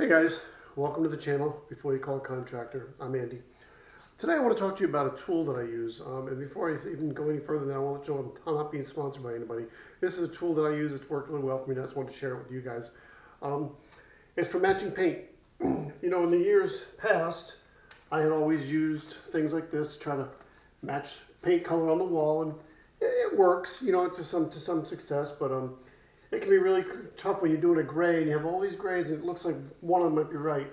Hey guys, welcome to the channel Before You Call a Contractor. I'm Andy. Today I want to talk to you about a tool that I use. And before I even go any further, I want to show I'm not being sponsored by anybody. This is a tool that I use. It's worked really well for me. I just want to share it with you guys. It's for matching paint. You know, in the years past, I had always used things like this to try to match paint color on the wall, and it works, you know, to some success. But it can be really tough when you're doing a gray and you have all these grays and it looks like one of them might be right.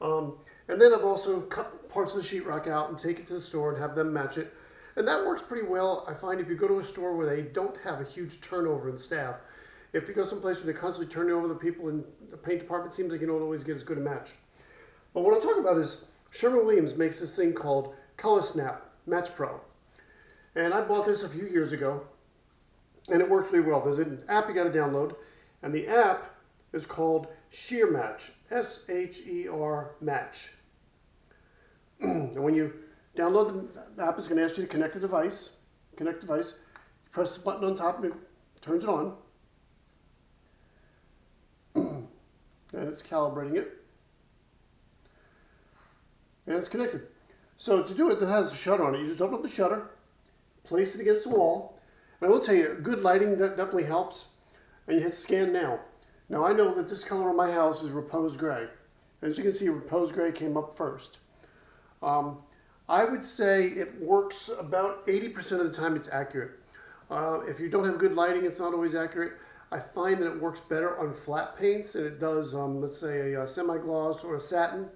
And then I've also cut parts of the sheetrock out and take it to the store and have them match it. And that works pretty well. I find if you go to a store where they don't have a huge turnover in staff, if you go someplace where they're constantly turning over the people in the paint department, it seems like you don't always get as good a match. But what I'm talking about is Sherwin-Williams makes this thing called Color Snap Match Pro. And I bought this a few years ago. And it works really well. There's an app you got to download, and the app is called Sheer Match, S-H-E-R Match. And when you download the app, it's going to ask you to connect a device. Connect device. You press the button on top, and it turns it on. And it's calibrating it. And it's connected. So to do it, it has a shutter on it. You just open up the shutter, place it against the wall. And I will tell you, good lighting definitely helps. And you hit scan now. Now I know that this color on my house is Repose Gray. As you can see, Repose Gray came up first. I would say it works about 80% of the time it's accurate. If you don't have good lighting, it's not always accurate. I find that it works better on flat paints than it does, let's say, a semi-gloss or a satin.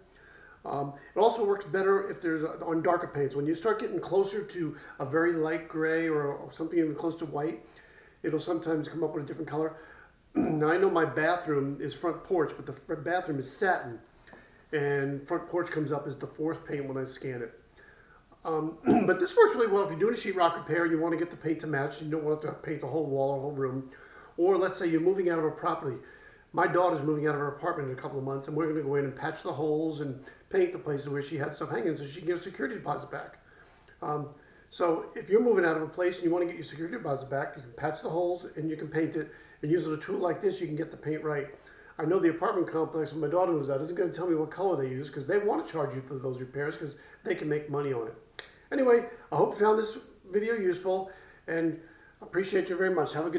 It also works better if there's on darker paints. When you start getting closer to a very light gray or something even close to white, it'll sometimes come up with a different color. Now I know my bathroom is front porch, but the bathroom is satin, and front porch comes up as the fourth paint when I scan it. But this works really well if you're doing a sheetrock repair and you want to get the paint to match. You don't want to paint the whole wall or the whole room. Or let's say you're moving out of a property. My daughter's moving out of her apartment in a couple of months, and we're going to go in and patch the holes and paint the places where she had stuff hanging so she can get a security deposit back. So if you're moving out of a place and you want to get your security deposit back, you can patch the holes and you can paint it. And using a tool like this, you can get the paint right. I know the apartment complex when my daughter moves out isn't going to tell me what color they use because they want to charge you for those repairs because they can make money on it. Anyway, I hope you found this video useful and appreciate you very much. Have a good day.